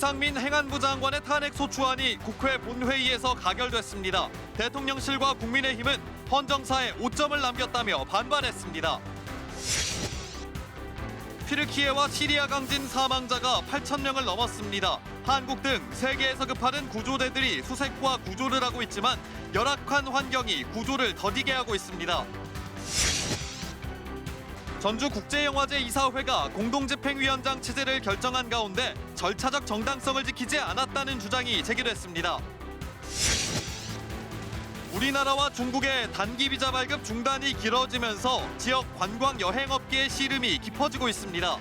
이상민 행안부 장관의 탄핵 소추안이 국회 본회의에서 가결됐습니다. 대통령실과 국민의힘은 헌정사에 오점을 남겼다며 반발했습니다. 튀르키예와 시리아 강진 사망자가 8,000명을 넘었습니다. 한국 등 세계에서 급하는 구조대들이 수색과 구조를 하고 있지만 열악한 환경이 구조를 더디게 하고 있습니다. 전주국제영화제 이사회가 공동집행위원장 체제를 결정한 가운데 절차적 정당성을 지키지 않았다는 주장이 제기됐습니다. 우리나라와 중국의 단기 비자 발급 중단이 길어지면서 지역 관광 여행업계의 시름이 깊어지고 있습니다.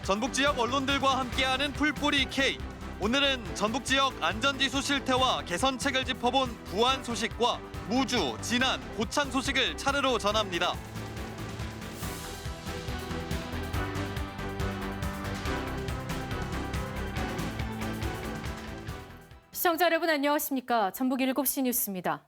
전북 지역 언론들과 함께하는 풀뿌리 K. 오늘은 전북 지역 안전지수 실태와 개선책을 짚어본 부안 소식과 무주, 진안, 고창 소식을 차례로 전합니다. 시청자 여러분 안녕하십니까? 전북 7시 뉴스입니다.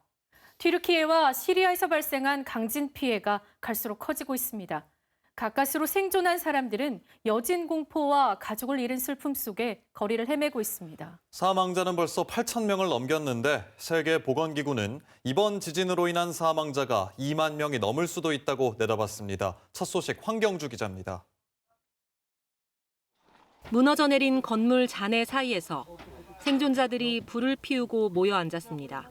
튀르키예와 시리아에서 발생한 강진 피해가 갈수록 커지고 있습니다. 가까스로 생존한 사람들은 여진 공포와 가족을 잃은 슬픔 속에 거리를 헤매고 있습니다. 사망자는 벌써 8,000명을 넘겼는데 세계보건기구는 이번 지진으로 인한 사망자가 2만 명이 넘을 수도 있다고 내다봤습니다. 첫 소식 황경주 기자입니다. 무너져 내린 건물 잔해 사이에서 생존자들이 불을 피우고 모여 앉았습니다.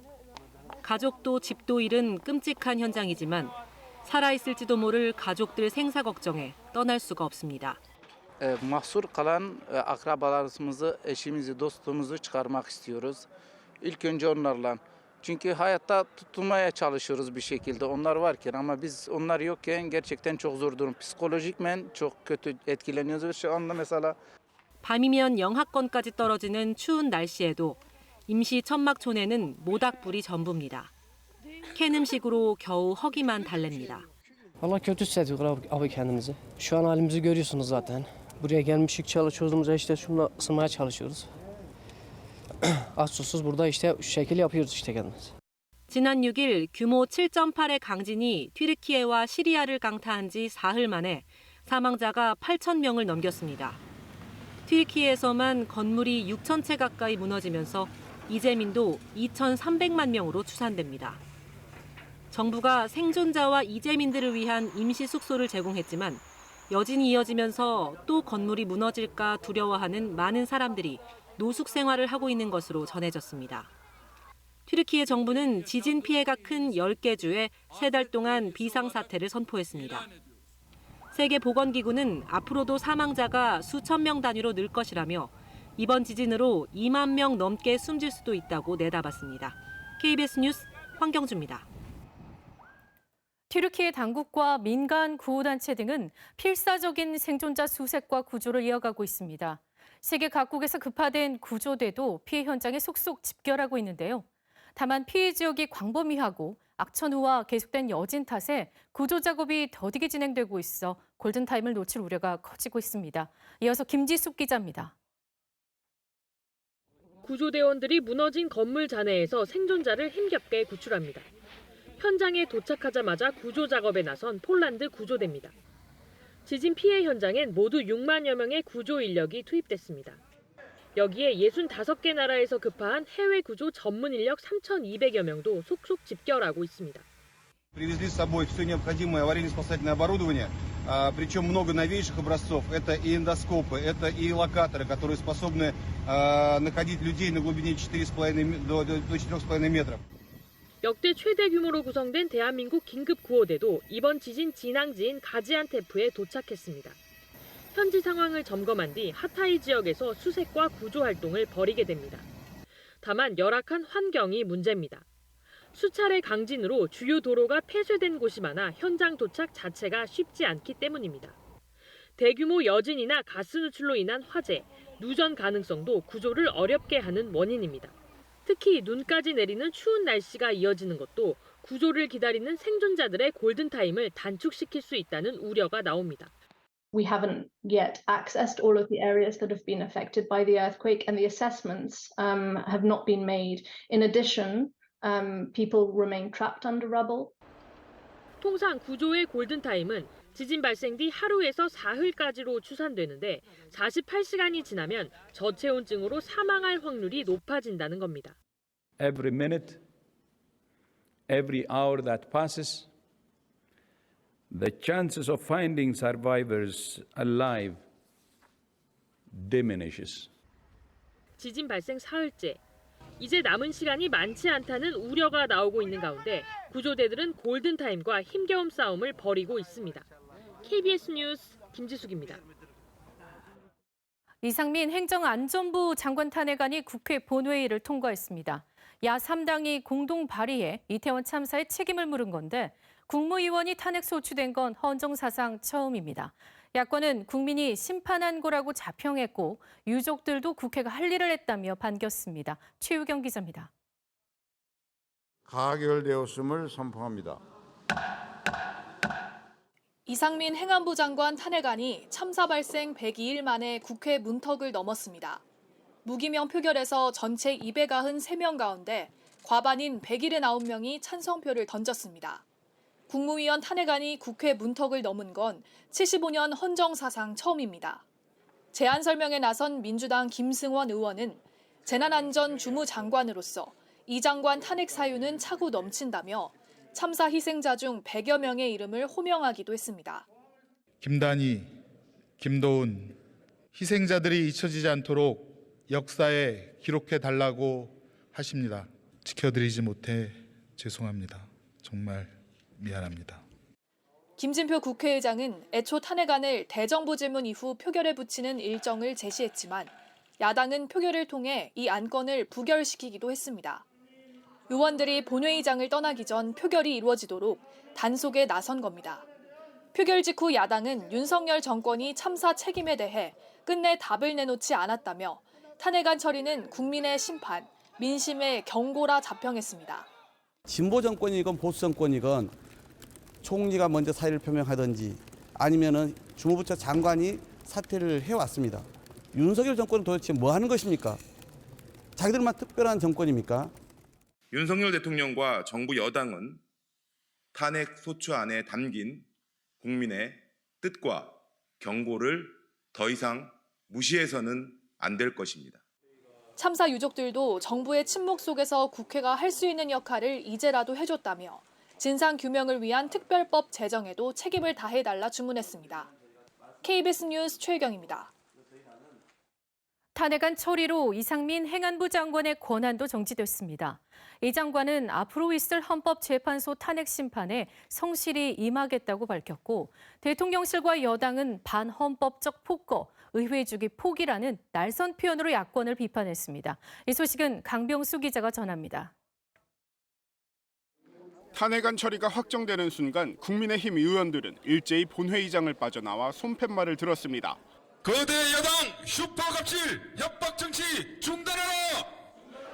가족도 집도 잃은 끔찍한 현장이지만 살아있을지도 모를 가족들 생사 걱정에 떠날 수가 없습니다. Mahsur kalan akrabalarımızı, eşimizi, dostumuzu çıkarmak istiyoruz. İlk önce onlarla. Çünkü hayatta tutunmaya çalışıyoruz bir şekilde onlar varken ama biz onlar yokken gerçekten çok zor durum. Psikolojikmen çok kötü etkileniyoruz. Şu anda mesela 밤이면 영하권까지 떨어지는 추운 날씨에도 임시 천막촌에는 모닥불이 전부입니다. 캔 음식으로 겨우 허기만 달랩니다. Vallahi kötü hissediyoruz abi kendimizi. Şu an halimizi görüyorsunuz zaten. Buraya gelmişik çalışıyoruz, işte şununla ısınmaya çalışıyoruz. Az susuz burada işte şu şekil yapıyoruz işte kendimiz. 지난 6일 규모 7.8의 강진이 튀르키예와 시리아를 강타한 지 사흘 만에 사망자가 8,000명을 넘겼습니다. 튀르키예에서만 건물이 6,000채 가까이 무너지면서 이재민도 2,300만 명으로 추산됩니다. 정부가 생존자와 이재민들을 위한 임시 숙소를 제공했지만 여진이 이어지면서 또 건물이 무너질까 두려워하는 많은 사람들이 노숙 생활을 하고 있는 것으로 전해졌습니다. 튀르키예 정부는 지진 피해가 큰 10개 주에 3달 동안 비상사태를 선포했습니다. 세계보건기구는 앞으로도 사망자가 수천 명 단위로 늘 것이라며 이번 지진으로 2만 명 넘게 숨질 수도 있다고 내다봤습니다. KBS 뉴스 황경주입니다. 튀르키예 당국과 민간 구호단체 등은 필사적인 생존자 수색과 구조를 이어가고 있습니다. 세계 각국에서 급파된 구조대도 피해 현장에 속속 집결하고 있는데요. 다만 피해 지역이 광범위하고 악천후와 계속된 여진 탓에 구조 작업이 더디게 진행되고 있어 골든타임을 놓칠 우려가 커지고 있습니다. 이어서 김지숙 기자입니다. 구조대원들이 무너진 건물 잔해에서 생존자를 힘겹게 구출합니다. 현장에 도착하자마자 구조 작업에 나선 폴란드 구조대입니다. 지진 피해 현장엔 모두 6만여 명의 구조 인력이 투입됐습니다. 여기에 65개 나라에서 급파한 해외 구조 전문 인력 3,200여 명도 속속 집결하고 있습니다. Привезли с собой все необходимое аварийно-спасательное оборудование, причем много новейших образцов. Это и эндоскопы, это и локаторы, которые способны находить людей на глубине 4,5 до 4,5 метров. 역대 최대 규모로 구성된 대한민국 긴급구호대도 이번 지진 진앙지인 가지안테프에 도착했습니다. 현지 상황을 점검한 뒤 하타이 지역에서 수색과 구조 활동을 벌이게 됩니다. 다만 열악한 환경이 문제입니다. 수차례 강진으로 주요 도로가 폐쇄된 곳이 많아 현장 도착 자체가 쉽지 않기 때문입니다. 대규모 여진이나 가스 누출로 인한 화재, 누전 가능성도 구조를 어렵게 하는 원인입니다. 특히 눈까지 내리는 추운 날씨가 이어지는 것도 구조를 기다리는 생존자들의 골든타임을 단축시킬 수 있다는 우려가 나옵니다. We haven't yet accessed all of the areas that have been affected by the earthquake, and the assessments have not been made. In addition, people remain trapped under rubble. 통상 구조의 골든타임은 지진 발생 뒤 하루에서 사흘까지로 추산되는데 48시간이 지나면 저체온증으로 사망할 확률이 높아진다는 겁니다. Every minute, every hour that passes, the chances of finding survivors alive diminishes. 지진 발생 사흘째. 이제 남은 시간이 많지 않다는 우려가 나오고 있는 가운데 구조대들은 골든타임과 힘겨움 싸움을 벌이고 있습니다. KBS 뉴스 김지숙입니다. 이상민 행정안전부 장관 탄핵안이 국회 본회의를 통과했습니다. 야 3당이 공동 발의해 이태원 참사에 책임을 물은 건데 국무위원이 탄핵 소추된 건 헌정사상 처음입니다. 야권은 국민이 심판한 거라고 자평했고 유족들도 국회가 할 일을 했다며 반겼습니다. 최유경 기자입니다. 가결되었음을 선포합니다. 이상민 행안부 장관 탄핵안이 참사 발생 102일 만에 국회 문턱을 넘었습니다. 무기명 표결에서 전체 293명 가운데 과반인 179명이 찬성표를 던졌습니다. 국무위원 탄핵안이 국회 문턱을 넘은 건 75년 헌정사상 처음입니다. 제안 설명에 나선 민주당 김승원 의원은 재난안전주무장관으로서 이 장관 탄핵 사유는 차고 넘친다며 참사 희생자 중 100여 명의 이름을 호명하기도 했습니다. 김단희, 김도훈, 희생자들이 잊혀지지 않도록 역사에 기록해달라고 하십니다. 지켜드리지 못해 죄송합니다. 정말 미안합니다. 김진표 국회의장은 애초 탄핵안을 대정부 질문 이후 표결에 붙이는 일정을 제시했지만 야당은 표결을 통해 이 안건을 부결시키기도 했습니다. 의원들이 본회의장을 떠나기 전 표결이 이루어지도록 단속에 나선 겁니다. 표결 직후 야당은 윤석열 정권이 참사 책임에 대해 끝내 답을 내놓지 않았다며 탄핵안 처리는 국민의 심판, 민심의 경고라 자평했습니다. 진보 정권이건 보수 정권이건 총리가 먼저 사의를 표명하든지 아니면은 주무부처 장관이 사퇴를 해왔습니다. 윤석열 정권은 도대체 뭐 하는 것입니까? 자기들만 특별한 정권입니까? 윤석열 대통령과 정부 여당은 탄핵 소추안에 담긴 국민의 뜻과 경고를 더 이상 무시해서는 안 될 것입니다. 참사 유족들도 정부의 침묵 속에서 국회가 할 수 있는 역할을 이제라도 해줬다며 진상규명을 위한 특별법 제정에도 책임을 다해달라 주문했습니다. KBS 뉴스 최유경입니다. 탄핵안 처리로 이상민 행안부 장관의 권한도 정지됐습니다. 이 장관은 앞으로 있을 헌법재판소 탄핵 심판에 성실히 임하겠다고 밝혔고 대통령실과 여당은 반헌법적 폭거, 의회 주기 포기라는 날선 표현으로 야권을 비판했습니다. 이 소식은 강병수 기자가 전합니다. 탄핵안 처리가 확정되는 순간 국민의힘 의원들은 일제히 본회의장을 빠져나와 손팻말을 들었습니다. 거대 여당 슈퍼갑질 협박 정치 중단하라!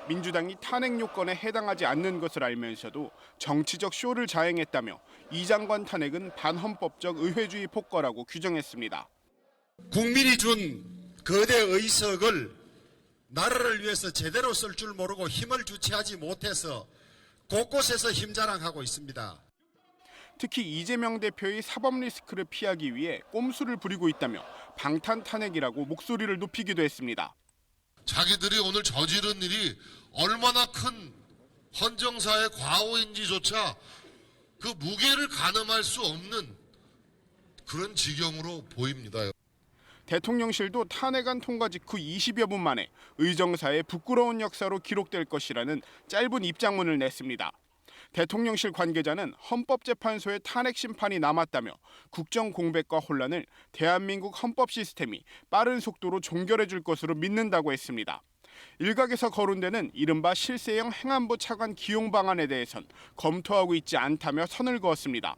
민주당이 탄핵 요건에 해당하지 않는 것을 알면서도 정치적 쇼를 자행했다며 이 장관 탄핵은 반헌법적 의회주의 폭거라고 규정했습니다. 국민이 준 거대 의석을 나라를 위해서 제대로 쓸 줄 모르고 힘을 주체하지 못해서 곳곳에서 힘자랑하고 있습니다. 특히 이재명 대표의 사법 리스크를 피하기 위해 꼼수를 부리고 있다며 방탄 탄핵이라고 목소리를 높이기도 했습니다. 자기들이 오늘 저지른 일이 얼마나 큰 헌정사의 과오인지조차 그 무게를 가늠할 수 없는 그런 지경으로 보입니다. 대통령실도 탄핵안 통과 직후 20여 분 만에 의정사의 부끄러운 역사로 기록될 것이라는 짧은 입장문을 냈습니다. 대통령실 관계자는 헌법재판소의 탄핵 심판이 남았다며 국정 공백과 혼란을 대한민국 헌법 시스템이 빠른 속도로 종결해 줄 것으로 믿는다고 했습니다. 일각에서 거론되는 이른바 실세형 행안부 차관 기용 방안에 대해선 검토하고 있지 않다며 선을 그었습니다.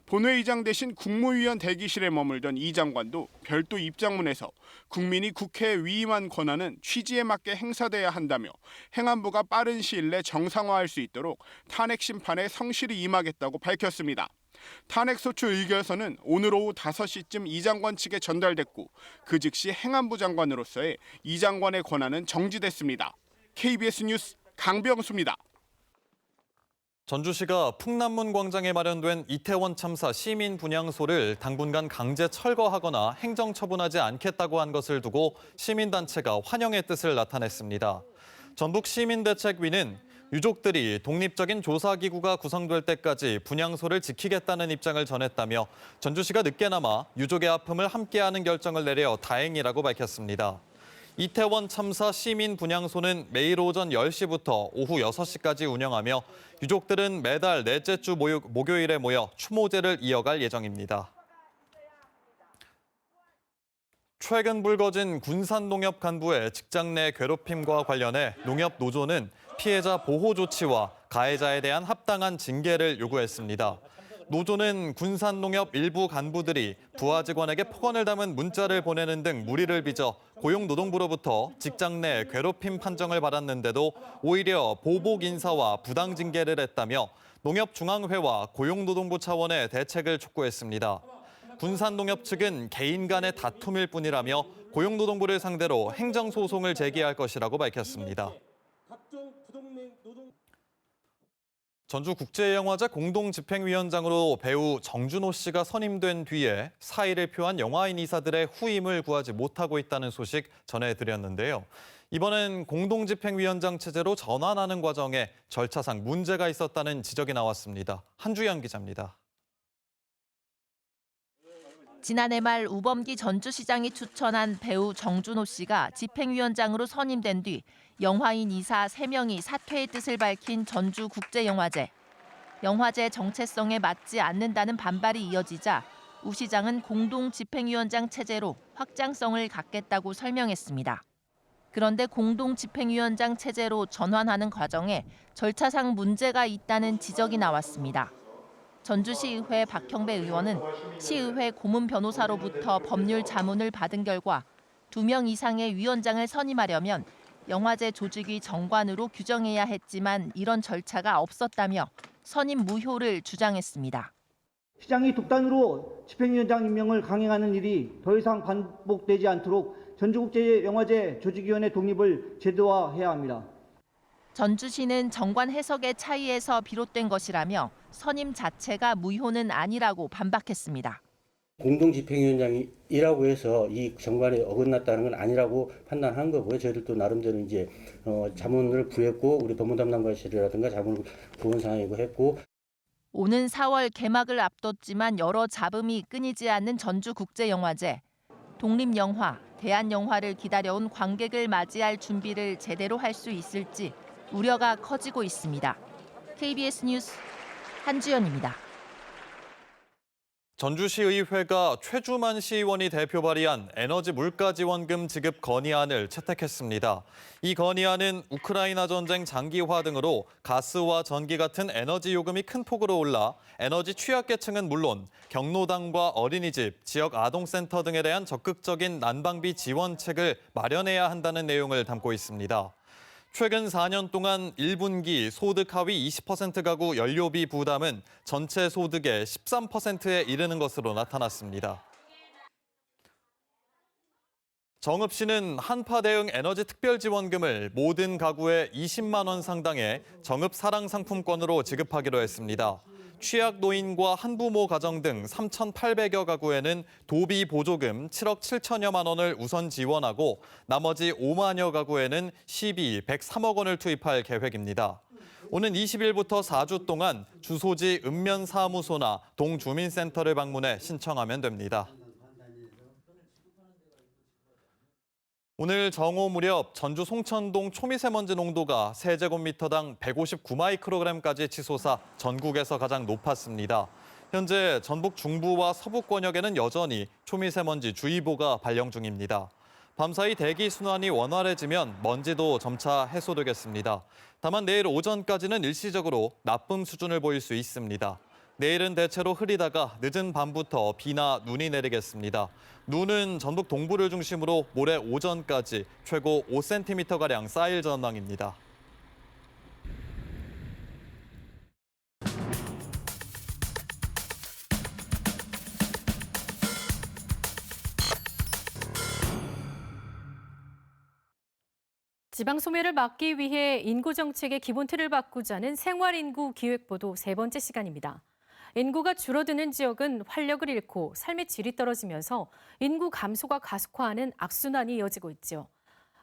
본회의장 대신 국무위원 대기실에 머물던 이 장관도 별도 입장문에서 국민이 국회에 위임한 권한은 취지에 맞게 행사돼야 한다며 행안부가 빠른 시일 내 정상화할 수 있도록 탄핵 심판에 성실히 임하겠다고 밝혔습니다. 탄핵소추 의결서는 오늘 오후 5시쯤 이 장관 측에 전달됐고 그 즉시 행안부 장관으로서의 이 장관의 권한은 정지됐습니다. KBS 뉴스 강병수입니다. 전주시가 풍남문 광장에 마련된 이태원 참사 시민 분향소를 당분간 강제 철거하거나 행정처분하지 않겠다고 한 것을 두고 시민단체가 환영의 뜻을 나타냈습니다. 전북시민대책위는 유족들이 독립적인 조사기구가 구성될 때까지 분향소를 지키겠다는 입장을 전했다며 전주시가 늦게나마 유족의 아픔을 함께하는 결정을 내려 다행이라고 밝혔습니다. 이태원 참사 시민 분향소는 매일 오전 10시부터 오후 6시까지 운영하며 유족들은 매달 넷째 주 목요일에 모여 추모제를 이어갈 예정입니다. 최근 불거진 군산농협 간부의 직장 내 괴롭힘과 관련해 농협노조는 피해자 보호 조치와 가해자에 대한 합당한 징계를 요구했습니다. 노조는 군산농협 일부 간부들이 부하 직원에게 폭언을 담은 문자를 보내는 등 무리를 빚어 고용노동부로부터 직장 내 괴롭힘 판정을 받았는데도 오히려 보복 인사와 부당 징계를 했다며 농협중앙회와 고용노동부 차원의 대책을 촉구했습니다. 군산농협 측은 개인 간의 다툼일 뿐이라며 고용노동부를 상대로 행정소송을 제기할 것이라고 밝혔습니다. 전주국제영화제 공동집행위원장으로 배우 정준호 씨가 선임된 뒤에 사의를 표한 영화인 이사들의 후임을 구하지 못하고 있다는 소식 전해드렸는데요. 이번엔 공동집행위원장 체제로 전환하는 과정에 절차상 문제가 있었다는 지적이 나왔습니다. 한주영 기자입니다. 지난해 말 우범기 전주시장이 추천한 배우 정준호 씨가 집행위원장으로 선임된 뒤 영화인 이사 3명이 사퇴의 뜻을 밝힌 전주국제영화제. 영화제 정체성에 맞지 않는다는 반발이 이어지자 우 시장은 공동집행위원장 체제로 확장성을 갖겠다고 설명했습니다. 그런데 공동집행위원장 체제로 전환하는 과정에 절차상 문제가 있다는 지적이 나왔습니다. 전주시의회 박형배 의원은 시의회 고문 변호사로부터 법률 자문을 받은 결과 2명 이상의 위원장을 선임하려면 영화제 조직위 정관으로 규정해야 했지만 이런 절차가 없었다며 선임 무효를 주장했습니다. 시장이 독단으로 집행위원장 임명을 강행하는 일이 더 이상 반복되지 않도록 전주국제영화제 조직위원회 독립을 제도화해야 합니다. 전주시는 정관 해석의 차이에서 비롯된 것이라며 선임 자체가 무효는 아니라고 반박했습니다. 공동집행위원장이라고 해서 이 정관에 어긋났다는 건 아니라고 판단한 거고요. 저희들도 나름대로 이제 자문을 구했고 우리 법무담당관실이라든가 자문을 구한 상황이고 했고. 오는 4월 개막을 앞뒀지만 여러 잡음이 끊이지 않는 전주국제영화제. 독립영화, 대한영화를 기다려온 관객을 맞이할 준비를 제대로 할 수 있을지 우려가 커지고 있습니다. KBS 뉴스 한주연입니다. 전주시의회가 최주만 시의원이 대표 발의한 에너지 물가 지원금 지급 건의안을 채택했습니다. 이 건의안은 우크라이나 전쟁 장기화 등으로 가스와 전기 같은 에너지 요금이 큰 폭으로 올라 에너지 취약계층은 물론 경로당과 어린이집, 지역 아동센터 등에 대한 적극적인 난방비 지원책을 마련해야 한다는 내용을 담고 있습니다. 최근 4년 동안 1분기 소득 하위 20% 가구 연료비 부담은 전체 소득의 13%에 이르는 것으로 나타났습니다. 정읍시는 한파 대응 에너지 특별지원금을 모든 가구에 20만 원 상당의 정읍 사랑 상품권으로 지급하기로 했습니다. 취약 노인과 한부모 가정 등 3,800여 가구에는 도비 보조금 7억 7천여만 원을 우선 지원하고 나머지 5만여 가구에는 시비 103억 원을 투입할 계획입니다. 오는 20일부터 4주 동안 주소지 읍면사무소나 동주민센터를 방문해 신청하면 됩니다. 오늘 정오 무렵 전주 송천동 초미세먼지 농도가 세제곱미터당 159마이크로그램까지 치솟아 전국에서 가장 높았습니다. 현재 전북 중부와 서부 권역에는 여전히 초미세먼지 주의보가 발령 중입니다. 밤사이 대기 순환이 원활해지면 먼지도 점차 해소되겠습니다. 다만 내일 오전까지는 일시적으로 나쁨 수준을 보일 수 있습니다. 내일은 대체로 흐리다가 늦은 밤부터 비나 눈이 내리겠습니다. 눈은 전북 동부를 중심으로 모레 오전까지 최고 5cm가량 쌓일 전망입니다. 지방 소멸을 막기 위해 인구 정책의 기본 틀을 바꾸자는 생활인구 기획보도 세 번째 시간입니다. 인구가 줄어드는 지역은 활력을 잃고 삶의 질이 떨어지면서 인구 감소가 가속화하는 악순환이 이어지고 있죠.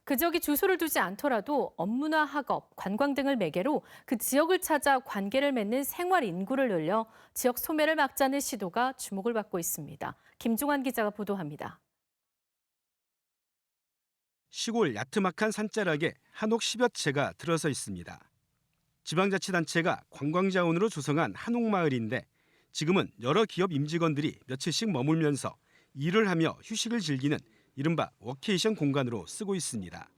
그 지역에 주소를 두지 않더라도 업무나 학업, 관광 등을 매개로 그 지역을 찾아 관계를 맺는 생활 인구를 늘려 지역 소멸을 막자는 시도가 주목을 받고 있습니다. 김종환 기자가 보도합니다. 시골 야트막한 산자락에 한옥 10여 채가 들어서 있습니다. 지방자치단체가 관광자원으로 조성한 한옥마을인데 지금은 여러 기업 임직원들이 며칠씩 머물면서 일을 하며 휴식을 즐기는 이른바 워케이션 공간으로 쓰고 있습니다.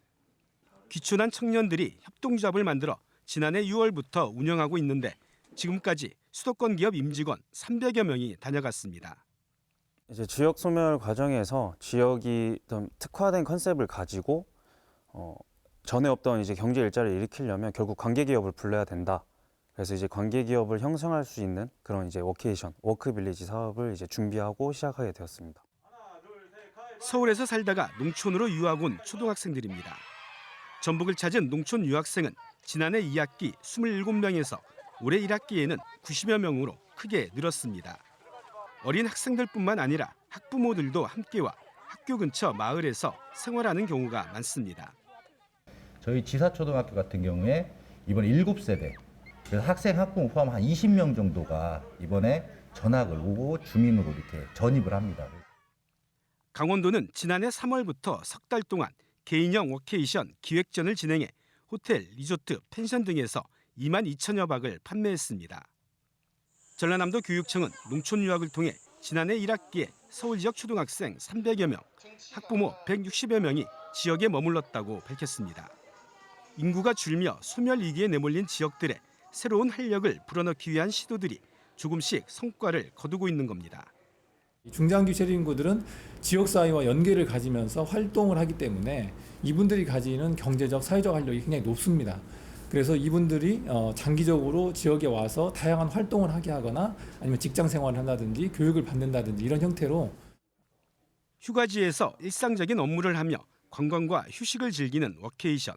귀촌한 청년들이 협동조합을 만들어 지난해 6월부터 운영하고 있는데 지금까지 수도권 기업 임직원 300여 명이 다녀갔습니다. 이제 지역 소멸 과정에서 지역이 좀 특화된 컨셉을 가지고 전에 없던 이제 경제 일자리를 일으키려면 결국 관계 기업을 불러야 된다. 그래서 이제 관계 기업을 형성할 수 있는 그런 이제 워케이션, 워크빌리지 사업을 이제 준비하고 시작하게 되었습니다. 서울에서 살다가 농촌으로 유학 온 초등학생들입니다. 전북을 찾은 농촌 유학생은 지난해 2학기 27명에서 올해 1학기에는 90여 명으로 크게 늘었습니다. 어린 학생들뿐만 아니라 학부모들도 함께와 학교 근처 마을에서 생활하는 경우가 많습니다. 저희 지사초등학교 같은 경우에 이번에 7세대, 그래서 학생, 학부모 포함 한 20명 정도가 이번에 전학을 오고 주민으로 이렇게 전입을 합니다. 강원도는 지난해 3월부터 석 달 동안 개인형 워케이션 기획전을 진행해 호텔, 리조트, 펜션 등에서 2만 2천여 박을 판매했습니다. 전라남도 교육청은 농촌 유학을 통해 지난해 1학기에 서울 지역 초등학생 300여 명, 학부모 160여 명이 지역에 머물렀다고 밝혔습니다. 인구가 줄며 소멸 위기에 내몰린 지역들의 새로운 활력을 불어넣기 위한 시도들이 조금씩 성과를 거두고 있는 겁니다. 중장기 체류인구들은 지역사회와 연계를 가지면서 활동을 하기 때문에 이분들이 가지는 경제적, 사회적 활력이 굉장히 높습니다. 그래서 이분들이 장기적으로 지역에 와서 다양한 활동을 하게 하거나 아니면 직장 생활을 한다든지 교육을 받는다든지 이런 형태로 휴가지에서 일상적인 업무를 하며 관광과 휴식을 즐기는 워케이션.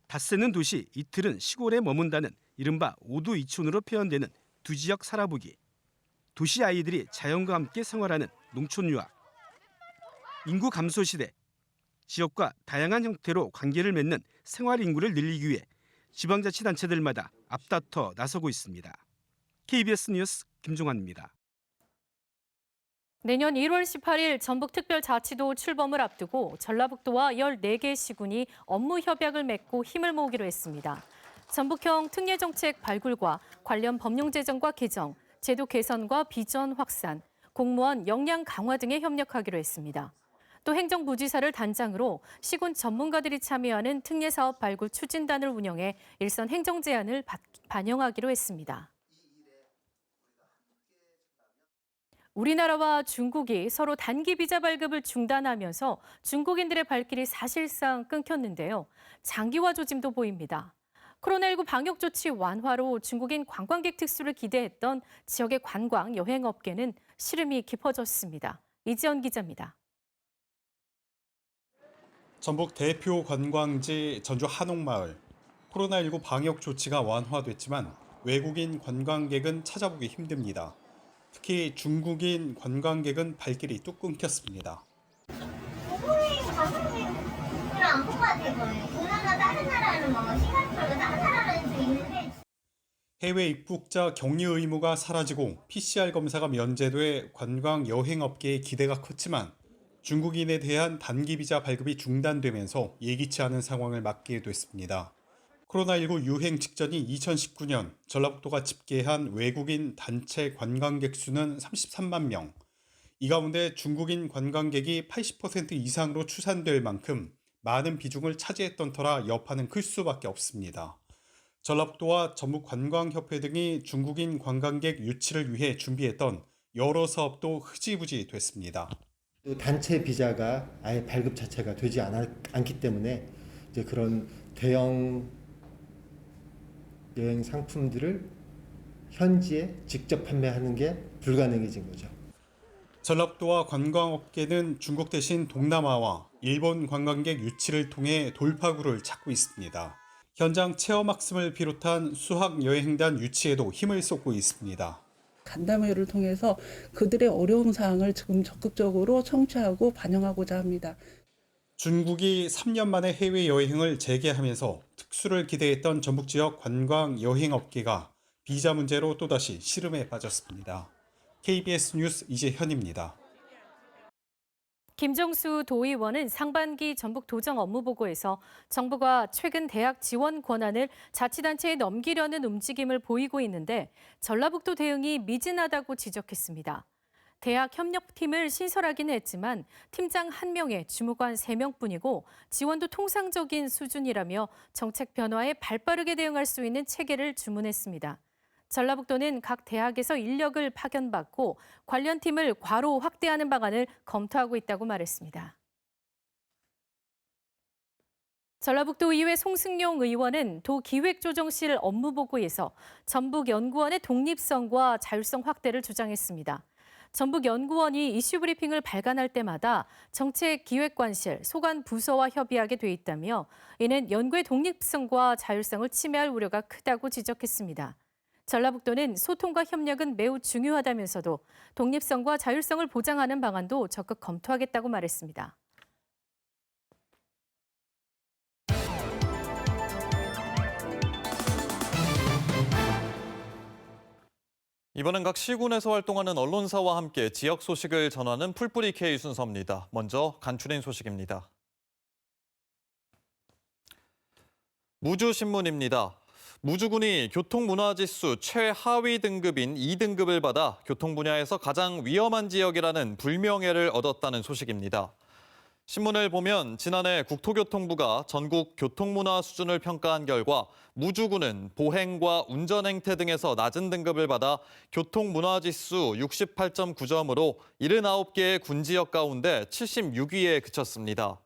닷새는 도시, 이틀은 시골에 머문다는 이른바 오두이촌으로 표현되는 두 지역 살아보기. 도시 아이들이 자연과 함께 생활하는 농촌 유학. 인구 감소 시대, 지역과 다양한 형태로 관계를 맺는 생활 인구를 늘리기 위해 지방자치단체들마다 앞다퉈 나서고 있습니다. KBS 뉴스 김종환입니다. 내년 1월 18일 전북특별자치도 출범을 앞두고 전라북도와 14개 시군이 업무 협약을 맺고 힘을 모으기로 했습니다. 전북형 특례정책 발굴과 관련 법령 제정과 개정, 제도 개선과 비전 확산, 공무원 역량 강화 등에 협력하기로 했습니다. 또 행정부지사를 단장으로 시군 전문가들이 참여하는 특례사업 발굴 추진단을 운영해 일선 행정 제안을 반영하기로 했습니다. 우리나라와 중국이 서로 단기 비자 발급을 중단하면서 중국인들의 발길이 사실상 끊겼는데요. 장기화 조짐도 보입니다. 코로나19 방역 조치 완화로 중국인 관광객 특수를 기대했던 지역의 관광, 여행업계는 시름이 깊어졌습니다. 이지연 기자입니다. 전북 대표 관광지 전주 한옥마을. 코로나19 방역 조치가 완화됐지만 외국인 관광객은 찾아보기 힘듭니다. 특히 중국인 관광객은 발길이 뚝 끊겼습니다. 해외 입국자 격리 의무가 사라지고 PCR 검사가 면제돼 관광 여행업계의 기대가 컸지만 중국인에 대한 단기 비자 발급이 중단되면서 예기치 않은 상황을 맞게 됐습니다. 코로나19 유행 직전인 2019년 전라북도가 집계한 외국인 단체 관광객 수는 33만 명. 이 가운데 중국인 관광객이 80% 이상으로 추산될 만큼 많은 비중을 차지했던 터라 여파는 클 수밖에 없습니다. 전라북도와 전북관광협회 등이 중국인 관광객 유치를 위해 준비했던 여러 사업도 흐지부지 됐습니다. 단체 비자가 아예 발급 자체가 되지 않기 때문에 이제 그런 대형 여행 상품들을 현지에 직접 판매하는 게 불가능해진 거죠. 전라북도와 관광업계는 중국 대신 동남아와 일본 관광객 유치를 통해 돌파구를 찾고 있습니다. 현장 체험학습을 비롯한 수학여행단 유치에도 힘을 쏟고 있습니다. 간담회를 통해서 그들의 어려운 사항을 지금 적극적으로 청취하고 반영하고자 합니다. 중국이 3년 만에 해외여행을 재개하면서 특수를 기대했던 전북 지역 관광 여행업계가 비자 문제로 또다시 시름에 빠졌습니다. KBS 뉴스 이재현입니다. 김정수 도의원은 상반기 전북 도정 업무보고에서 정부가 최근 대학 지원 권한을 자치단체에 넘기려는 움직임을 보이고 있는데 전라북도 대응이 미진하다고 지적했습니다. 대학 협력팀을 신설하긴 했지만 팀장 1명에 주무관 3명뿐이고 지원도 통상적인 수준이라며 정책 변화에 발빠르게 대응할 수 있는 체계를 주문했습니다. 전라북도는 각 대학에서 인력을 파견받고 관련 팀을 과로 확대하는 방안을 검토하고 있다고 말했습니다. 전라북도의회 송승용 의원은 도기획조정실 업무보고에서 전북연구원의 독립성과 자율성 확대를 주장했습니다. 전북연구원이 이슈 브리핑을 발간할 때마다 정책기획관실, 소관부서와 협의하게 돼 있다며 이는 연구의 독립성과 자율성을 침해할 우려가 크다고 지적했습니다. 전라북도는 소통과 협력은 매우 중요하다면서도 독립성과 자율성을 보장하는 방안도 적극 검토하겠다고 말했습니다. 이번엔 각 시군에서 활동하는 언론사와 함께 지역 소식을 전하는 풀뿌리 K 순서입니다. 먼저 간추린 소식입니다. 무주신문입니다. 무주군이 교통문화지수 최하위 등급인 2등급을 받아 교통 분야에서 가장 위험한 지역이라는 불명예를 얻었다는 소식입니다. 신문을 보면 지난해 국토교통부가 전국 교통문화 수준을 평가한 결과 무주군은 보행과 운전 행태 등에서 낮은 등급을 받아 교통문화지수 68.9점으로 79개의 군지역 가운데 76위에 그쳤습니다.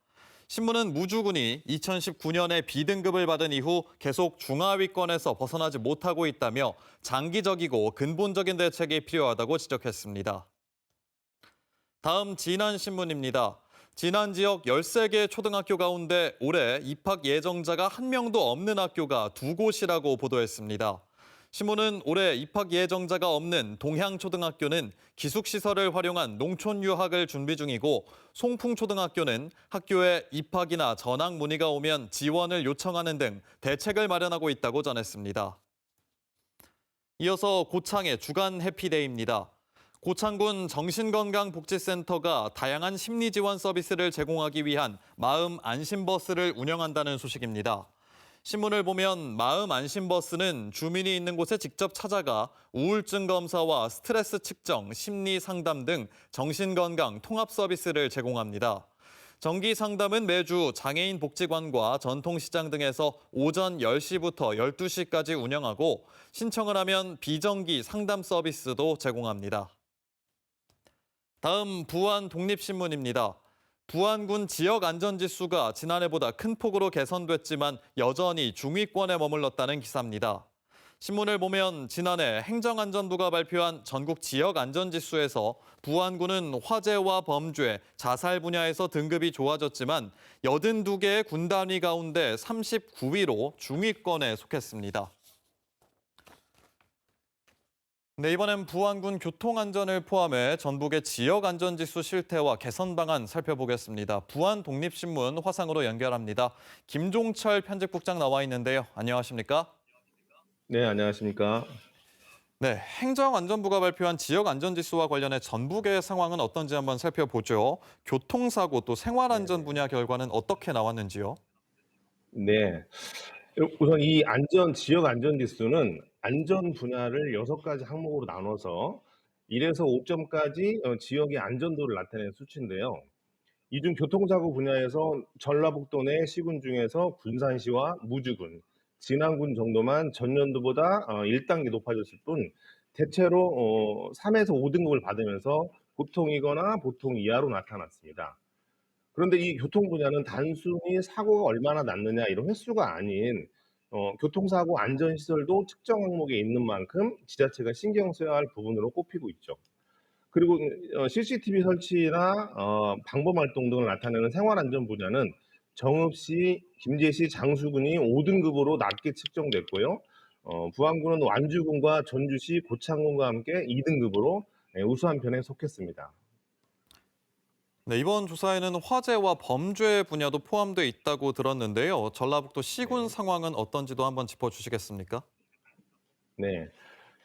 신문은 무주군이 2019년에 B등급을 받은 이후 계속 중하위권에서 벗어나지 못하고 있다며 장기적이고 근본적인 대책이 필요하다고 지적했습니다. 다음 진안신문입니다. 진안 지역 13개 초등학교 가운데 올해 입학 예정자가 1명도 없는 학교가 2곳이라고 보도했습니다. 신문은 올해 입학 예정자가 없는 동향초등학교는 기숙시설을 활용한 농촌 유학을 준비 중이고 송풍초등학교는 학교에 입학이나 전학 문의가 오면 지원을 요청하는 등 대책을 마련하고 있다고 전했습니다. 이어서 고창의 주간 해피데이입니다. 고창군 정신건강복지센터가 다양한 심리지원 서비스를 제공하기 위한 마음 안심버스를 운영한다는 소식입니다. 신문을 보면 마음 안심버스는 주민이 있는 곳에 직접 찾아가 우울증 검사와 스트레스 측정, 심리 상담 등 정신건강 통합 서비스를 제공합니다. 정기 상담은 매주 장애인 복지관과 전통시장 등에서 오전 10시부터 12시까지 운영하고 신청을 하면 비정기 상담 서비스도 제공합니다. 다음 부안 독립신문입니다. 부안군 지역 안전지수가 지난해보다 큰 폭으로 개선됐지만 여전히 중위권에 머물렀다는 기사입니다. 신문을 보면 지난해 행정안전부가 발표한 전국 지역 안전지수에서 부안군은 화재와 범죄, 자살 분야에서 등급이 좋아졌지만 82개의 군 단위 가운데 39위로 중위권에 속했습니다. 네, 이번엔 부안군 교통안전을 포함해 전북의 지역안전지수 실태와 개선 방안 살펴보겠습니다. 부안 독립신문 화상으로 연결합니다. 김종철 편집국장 나와 있는데요. 안녕하십니까? 네, 안녕하십니까? 네, 행정안전부가 발표한 지역안전지수와 관련해 전북의 상황은 어떤지 한번 살펴보죠. 교통사고 또 생활안전 분야 결과는 어떻게 나왔는지요? 네, 우선 이 지역 안전지수는 안전 분야를 6가지 항목으로 나눠서 1에서 5점까지 지역의 안전도를 나타내는 수치인데요. 이 중 교통사고 분야에서 전라북도 내 시군 중에서 군산시와 무주군, 진안군 정도만 전년도보다 1단계 높아졌을 뿐 대체로 3에서 5등급을 받으면서 보통이거나 보통 이하로 나타났습니다. 그런데 이 교통 분야는 단순히 사고가 얼마나 났느냐 이런 횟수가 아닌 교통사고 안전시설도 측정 항목에 있는 만큼 지자체가 신경 써야 할 부분으로 꼽히고 있죠. 그리고 CCTV 설치나 방범 활동 등을 나타내는 생활안전 분야는 정읍시, 김제시, 장수군이 5등급으로 낮게 측정됐고요. 부안군은 완주군과 전주시, 고창군과 함께 2등급으로 우수한 편에 속했습니다. 네, 이번 조사에는 화재와 범죄 분야도 포함되어 있다고 들었는데요. 전라북도 시군 상황은 어떤지도 한번 짚어주시겠습니까? 네.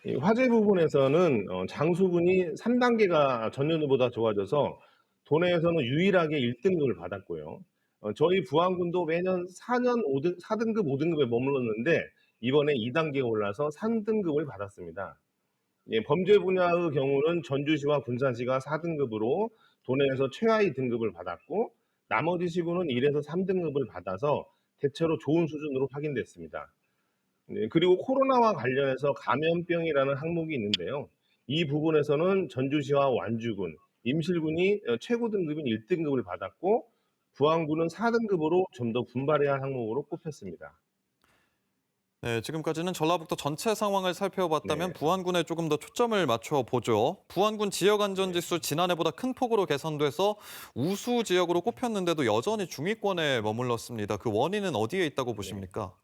이 화재 부분에서는 장수군이 3단계가 전년도보다 좋아져서 도내에서는 유일하게 1등급을 받았고요. 저희 부안군도 매년 4등급, 5등급에 머물렀는데 이번에 2단계가 올라서 3등급을 받았습니다. 예, 범죄 분야의 경우는 전주시와 군산시가 4등급으로 도내에서 최하위 등급을 받았고 나머지 시군은 1에서 3등급을 받아서 대체로 좋은 수준으로 확인됐습니다. 네, 그리고 코로나와 관련해서 감염병이라는 항목이 있는데요. 이 부분에서는 전주시와 완주군, 임실군이 최고 등급인 1등급을 받았고 부안군은 4등급으로 좀 더 분발해야 할 항목으로 꼽혔습니다. 네, 지금까지는 전라북도 전체 상황을 살펴봤다면 부안군에 조금 더 초점을 맞춰보죠. 부안군 지역안전지수 지난해보다 큰 폭으로 개선돼서 우수 지역으로 꼽혔는데도 여전히 중위권에 머물렀습니다. 그 원인은 어디에 있다고 보십니까?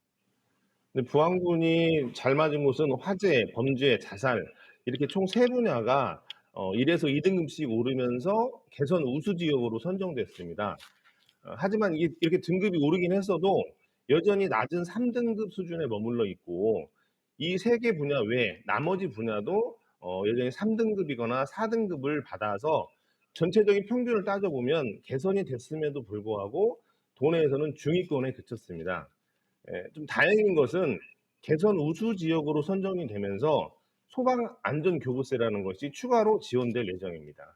근데 부안군이 잘 맞은 곳은 화재, 범죄, 자살 이렇게 총 3분야가 1에서 2등급씩 오르면서 개선 우수 지역으로 선정됐습니다. 하지만 이렇게 등급이 오르긴 했어도 여전히 낮은 3등급 수준에 머물러 있고 이 3개 분야 외에 나머지 분야도 여전히 3등급이거나 4등급을 받아서 전체적인 평균을 따져보면 개선이 됐음에도 불구하고 도내에서는 중위권에 그쳤습니다. 좀 다행인 것은 개선 우수 지역으로 선정이 되면서 소방안전교부세라는 것이 추가로 지원될 예정입니다.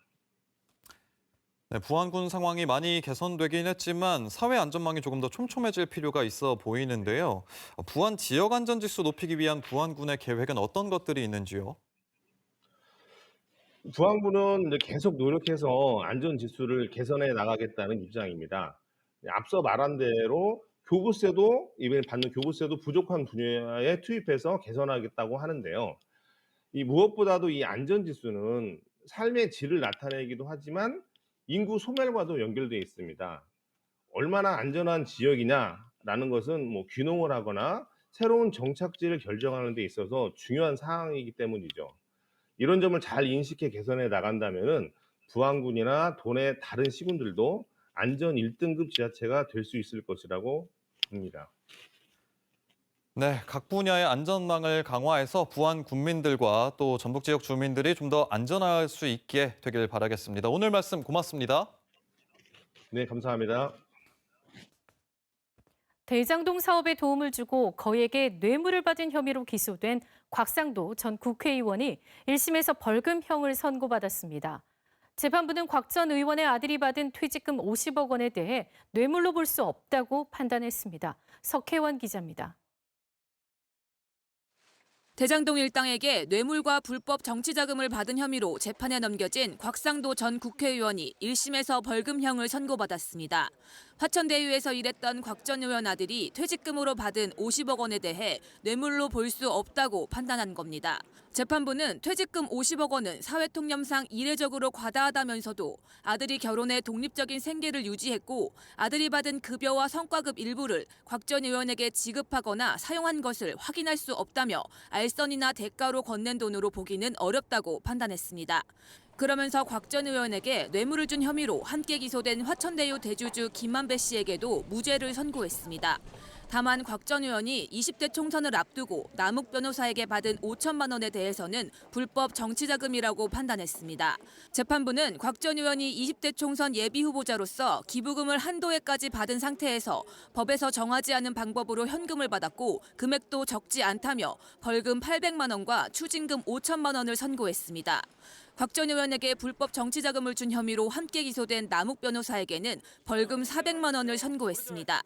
네, 부안군 상황이 많이 개선되긴 했지만 사회 안전망이 조금 더 촘촘해질 필요가 있어 보이는데요. 부안 지역 안전지수 높이기 위한 부안군의 계획은 어떤 것들이 있는지요? 부안군은 이제 계속 노력해서 안전지수를 개선해 나가겠다는 입장입니다. 앞서 말한 대로 이번에 받는 교부세도 부족한 분야에 투입해서 개선하겠다고 하는데요. 무엇보다도 이 안전지수는 삶의 질을 나타내기도 하지만 인구 소멸과도 연결되어 있습니다. 얼마나 안전한 지역이냐라는 것은 귀농을 하거나 새로운 정착지를 결정하는 데 있어서 중요한 사항이기 때문이죠. 이런 점을 잘 인식해 개선해 나간다면 부안군이나 도내 다른 시군들도 안전 1등급 지자체가 될 수 있을 것이라고 봅니다. 네, 각 분야의 안전망을 강화해서 부안 군민들과 또 전북 지역 주민들이 좀 더 안전할 수 있게 되길 바라겠습니다. 오늘 말씀 고맙습니다. 네, 감사합니다. 대장동 사업에 도움을 주고 거액의 뇌물을 받은 혐의로 기소된 곽상도 전 국회의원이 1심에서 벌금형을 선고받았습니다. 재판부는 곽 전 의원의 아들이 받은 퇴직금 50억 원에 대해 뇌물로 볼 수 없다고 판단했습니다. 석혜원 기자입니다. 대장동 일당에게 뇌물과 불법 정치자금을 받은 혐의로 재판에 넘겨진 곽상도 전 국회의원이 1심에서 벌금형을 선고받았습니다. 화천대유에서 일했던 곽 전 의원 아들이 퇴직금으로 받은 50억 원에 대해 뇌물로 볼 수 없다고 판단한 겁니다. 재판부는 퇴직금 50억 원은 사회통념상 이례적으로 과다하다면서도 아들이 결혼해 독립적인 생계를 유지했고 아들이 받은 급여와 성과급 일부를 곽 전 의원에게 지급하거나 사용한 것을 확인할 수 없다며 알선이나 대가로 건넨 돈으로 보기는 어렵다고 판단했습니다. 그러면서 곽 전 의원에게 뇌물을 준 혐의로 함께 기소된 화천대유 대주주 김만배 씨에게도 무죄를 선고했습니다. 다만 곽 전 의원이 20대 총선을 앞두고 남욱 변호사에게 받은 5천만 원에 대해서는 불법 정치자금이라고 판단했습니다. 재판부는 곽 전 의원이 20대 총선 예비후보자로서 기부금을 한도에까지 받은 상태에서 법에서 정하지 않은 방법으로 현금을 받았고 금액도 적지 않다며 벌금 800만 원과 추징금 5천만 원을 선고했습니다. 곽 전 의원에게 불법 정치자금을 준 혐의로 함께 기소된 남욱 변호사에게는 벌금 400만 원을 선고했습니다.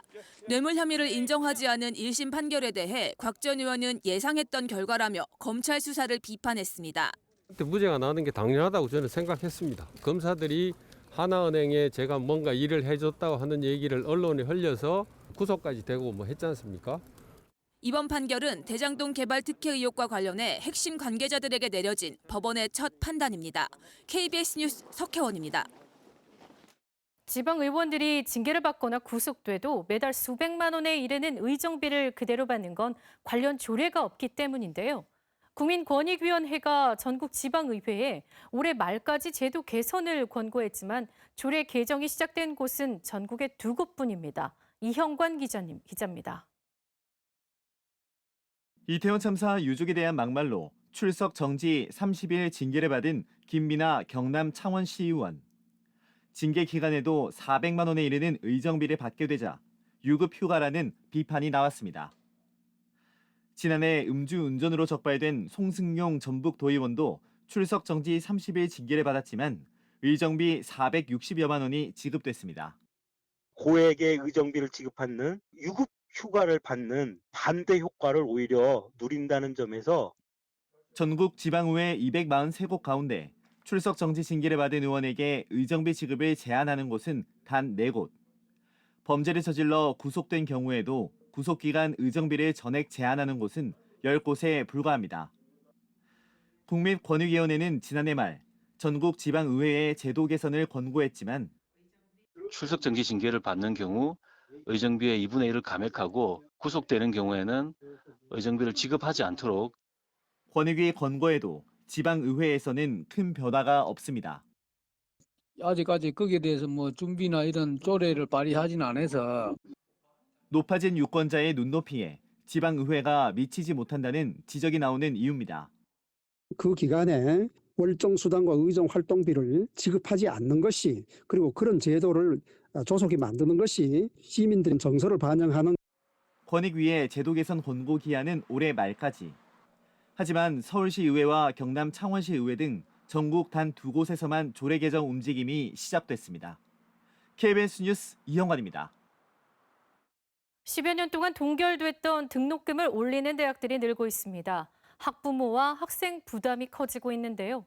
뇌물 혐의를 인정하지 않은 1심 판결에 대해 곽 전 의원은 예상했던 결과라며 검찰 수사를 비판했습니다. 무죄가 나오는 게 당연하다고 저는 생각했습니다. 검사들이 하나은행에 제가 뭔가 일을 해줬다고 하는 얘기를 언론에 흘려서 구속까지 되고 했지 않습니까? 이번 판결은 대장동 개발 특혜 의혹과 관련해 핵심 관계자들에게 내려진 법원의 첫 판단입니다. KBS 뉴스 석혜원입니다. 지방 의원들이 징계를 받거나 구속돼도 매달 수백만 원에 이르는 의정비를 그대로 받는 건 관련 조례가 없기 때문인데요. 국민권익위원회가 전국 지방의회에 올해 말까지 제도 개선을 권고했지만 조례 개정이 시작된 곳은 전국에 2곳뿐입니다. 이형관 기자입니다. 이태원 참사 유족에 대한 막말로 출석 정지 30일 징계를 받은 김미나 경남 창원시의원. 징계 기간에도 400만 원에 이르는 의정비를 받게 되자 유급 휴가라는 비판이 나왔습니다. 지난해 음주운전으로 적발된 송승용 전북도의원도 출석 정지 30일 징계를 받았지만 의정비 460여만 원이 지급됐습니다. 고액의 의정비를 지급받는 유급 휴가를 받는 반대 효과를 오히려 누린다는 점에서 전국 지방의회 243곳 가운데 출석 정지 징계를 받은 의원에게 의정비 지급을 제한하는 곳은 단 4곳. 범죄를 저질러 구속된 경우에도 구속기간 의정비를 전액 제한하는 곳은 10곳에 불과합니다. 국민권익위원회는 지난해 말 전국 지방의회에 제도 개선을 권고했지만 출석 정지 징계를 받는 경우 의정비의 2분의 1을 감액하고 구속되는 경우에는 의정비를 지급하지 않도록 권익위 권고에도 지방의회에서는 큰 변화가 없습니다. 아직까지 거기에 대해서 준비나 이런 조례를 발의하진 않아서 높아진 유권자의 눈높이에 지방의회가 미치지 못한다는 지적이 나오는 이유입니다. 그 기간에 월정 수당과 의정 활동비를 지급하지 않는 것이 그리고 그런 제도를 조속히 만드는 것이 시민들의 정서를 반영하는 권익위의 제도 개선 권고 기한은 올해 말까지. 하지만 서울시의회와 경남 창원시의회 등 전국 단 2곳에서만 조례 개정 움직임이 시작됐습니다. KBS 뉴스 이형관입니다. 10여 년 동안 동결됐던 등록금을 올리는 대학들이 늘고 있습니다. 학부모와 학생 부담이 커지고 있는데요.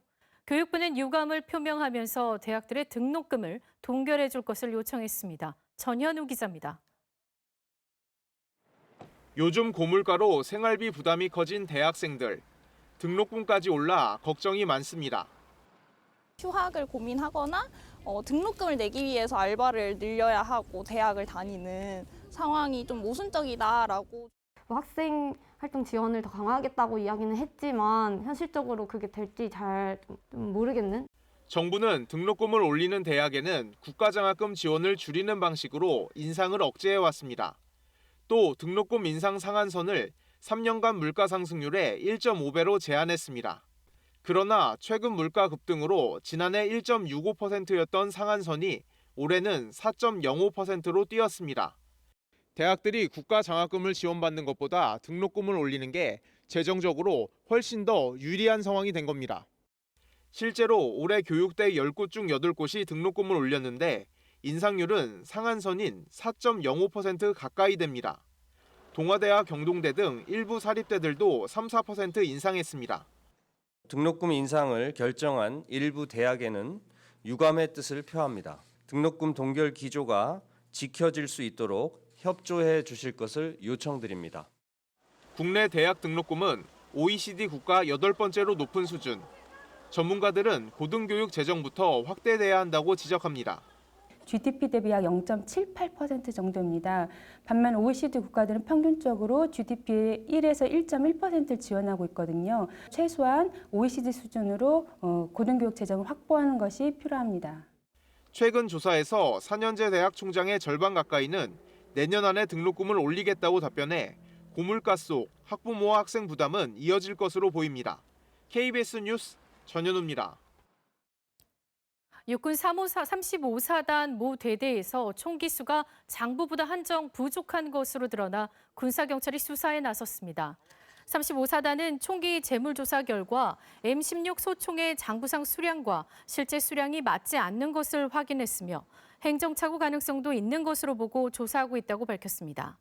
교육부는 유감을 표명하면서 대학들의 등록금을 동결해 줄 것을 요청했습니다. 전현우 기자입니다. 요즘 고물가로 생활비 부담이 커진 대학생들. 등록금까지 올라 걱정이 많습니다. 휴학을 고민하거나 등록금을 내기 위해서 알바를 늘려야 하고 대학을 다니는 상황이 좀 모순적이다라고. 학생 활동 지원을 더 강화하겠다고 이야기는 했지만 현실적으로 그게 될지 잘 모르겠는. 정부는 등록금을 올리는 대학에는 국가장학금 지원을 줄이는 방식으로 인상을 억제해왔습니다. 또 등록금 인상 상한선을 3년간 물가 상승률의 1.5배로 제한했습니다. 그러나 최근 물가 급등으로 지난해 1.65%였던 상한선이 올해는 4.05%로 뛰었습니다. 대학들이 국가 장학금을 지원받는 것보다 등록금을 올리는 게 재정적으로 훨씬 더 유리한 상황이 된 겁니다. 실제로 올해 교육대 10곳 중 8곳이 등록금을 올렸는데 인상률은 상한선인 4.05% 가까이 됩니다. 동아대와 경동대 등 일부 사립대들도 3-4% 인상했습니다. 등록금 인상을 결정한 일부 대학에는 유감의 뜻을 표합니다. 등록금 동결 기조가 지켜질 수 있도록 협조해 주실 것을 요청드립니다. 국내 대학 등록금은 OECD 국가 8번째로 높은 수준. 전문가들은 고등교육 재정부터 확대돼야 한다고 지적합니다. GDP 대비 약 0.78% 정도입니다. 반면 OECD 국가들은 평균적으로 GDP의 1에서 1.1%를 지원하고 있거든요. 최소한 OECD 수준으로 고등교육 재정을 확보하는 것이 필요합니다. 최근 조사에서 4년제 대학 총장의 절반 가까이는 내년 안에 등록금을 올리겠다고 답변해 고물가 속 학부모와 학생 부담은 이어질 것으로 보입니다. KBS 뉴스 전현우입니다. 육군 35사단 모 대대에서 총기 수가 장부보다 한정 부족한 것으로 드러나 군사경찰이 수사에 나섰습니다. 35사단은 총기 재물조사 결과 M16 소총의 장부상 수량과 실제 수량이 맞지 않는 것을 확인했으며 행정착오 가능성도 있는 것으로 보고 조사하고 있다고 밝혔습니다.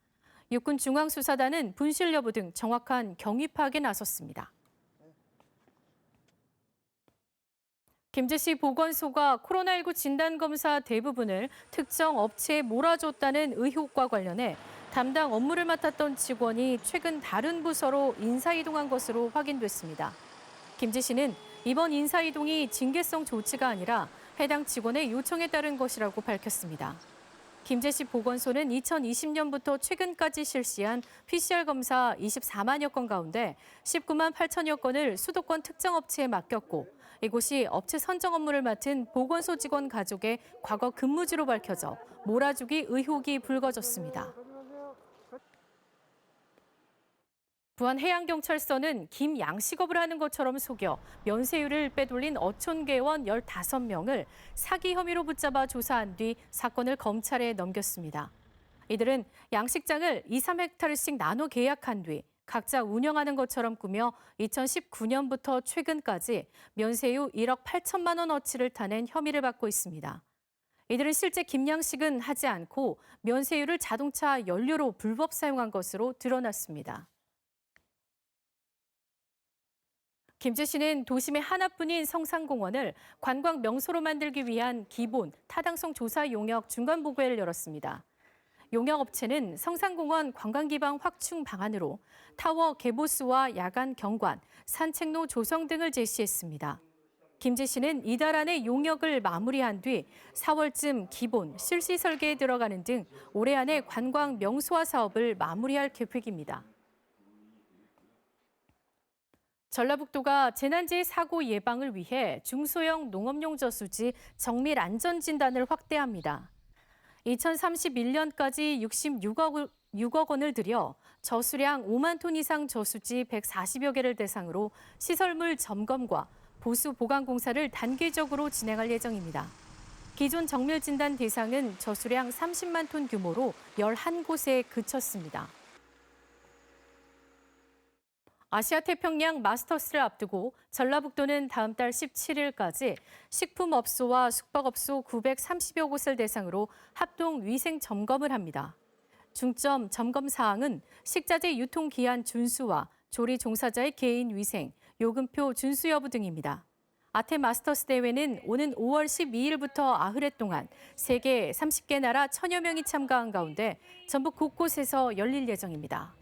육군 중앙수사단은 분실 여부 등 정확한 경위 파악에 나섰습니다. 김제시 보건소가 코로나19 진단검사 대부분을 특정 업체에 몰아줬다는 의혹과 관련해 담당 업무를 맡았던 직원이 최근 다른 부서로 인사이동한 것으로 확인됐습니다. 김재 씨는 이번 인사이동이 징계성 조치가 아니라 해당 직원의 요청에 따른 것이라고 밝혔습니다. 김재 씨 보건소는 2020년부터 최근까지 실시한 PCR 검사 24만여 건 가운데 19만 8천여 건을 수도권 특정 업체에 맡겼고 이곳이 업체 선정 업무를 맡은 보건소 직원 가족의 과거 근무지로 밝혀져 몰아주기 의혹이 불거졌습니다. 부안해양경찰서는 김양식업을 하는 것처럼 속여 면세율을 빼돌린 어촌계원 15명을 사기 혐의로 붙잡아 조사한 뒤 사건을 검찰에 넘겼습니다. 이들은 양식장을 2, 3헥타르씩 나눠 계약한 뒤 각자 운영하는 것처럼 꾸며 2019년부터 최근까지 면세유 1억 8천만 원어치를 타낸 혐의를 받고 있습니다. 이들은 실제 김양식은 하지 않고 면세유를 자동차 연료로 불법 사용한 것으로 드러났습니다. 김재 씨는 도심의 하나뿐인 성산공원을 관광 명소로 만들기 위한 기본 타당성 조사 용역 중간 보고회를 열었습니다. 용역업체는 성산공원 관광기반 확충 방안으로 타워 개보수와 야간 경관, 산책로 조성 등을 제시했습니다. 김재 씨는 이달 안에 용역을 마무리한 뒤 4월쯤 기본, 실시 설계에 들어가는 등 올해 안에 관광 명소화 사업을 마무리할 계획입니다. 전라북도가 재난재해 사고 예방을 위해 중소형 농업용 저수지 정밀 안전진단을 확대합니다. 2031년까지 66억 원을 들여 저수량 5만 톤 이상 저수지 140여 개를 대상으로 시설물 점검과 보수 보강 공사를 단계적으로 진행할 예정입니다. 기존 정밀 진단 대상은 저수량 30만 톤 규모로 11곳에 그쳤습니다. 아시아 태평양 마스터스를 앞두고 전라북도는 다음 달 17일까지 식품업소와 숙박업소 930여 곳을 대상으로 합동 위생 점검을 합니다. 중점 점검 사항은 식자재 유통기한 준수와 조리 종사자의 개인 위생, 요금표 준수 여부 등입니다. 아태 마스터스 대회는 오는 5월 12일부터 50회 동안 세계 30개 나라 1000여 명이 참가한 가운데 전국 곳곳에서 열릴 예정입니다.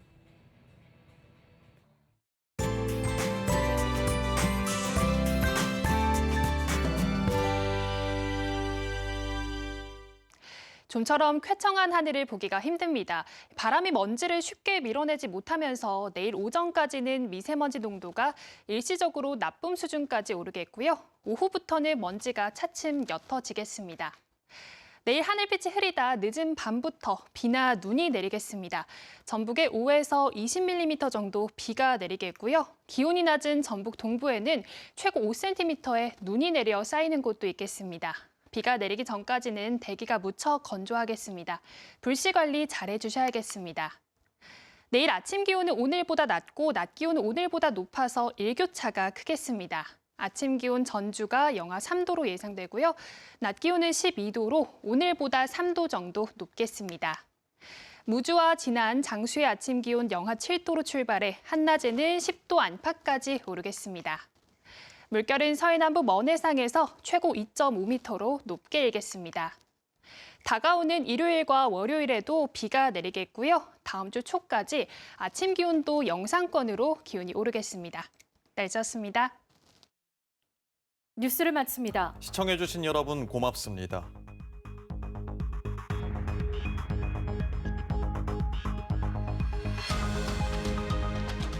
좀처럼 쾌청한 하늘을 보기가 힘듭니다. 바람이 먼지를 쉽게 밀어내지 못하면서 내일 오전까지는 미세먼지 농도가 일시적으로 나쁨 수준까지 오르겠고요. 오후부터는 먼지가 차츰 옅어지겠습니다. 내일 하늘빛이 흐리다 늦은 밤부터 비나 눈이 내리겠습니다. 전북에 5에서 20mm 정도 비가 내리겠고요. 기온이 낮은 전북 동부에는 최고 5cm의 눈이 내려 쌓이는 곳도 있겠습니다. 비가 내리기 전까지는 대기가 무척 건조하겠습니다. 불씨 관리 잘 해주셔야겠습니다. 내일 아침 기온은 오늘보다 낮고 낮 기온은 오늘보다 높아서 일교차가 크겠습니다. 아침 기온 전주가 영하 3도로 예상되고요. 낮 기온은 12도로 오늘보다 3도 정도 높겠습니다. 무주와 진안, 장수의 아침 기온 영하 7도로 출발해 한낮에는 10도 안팎까지 오르겠습니다. 물결은 서해남부 먼해상에서 최고 2.5m로 높게 일겠습니다. 다가오는 일요일과 월요일에도 비가 내리겠고요. 다음 주 초까지 아침 기온도 영상권으로 기온이 오르겠습니다. 날씨였습니다. 뉴스를 마칩니다. 시청해주신 여러분 고맙습니다.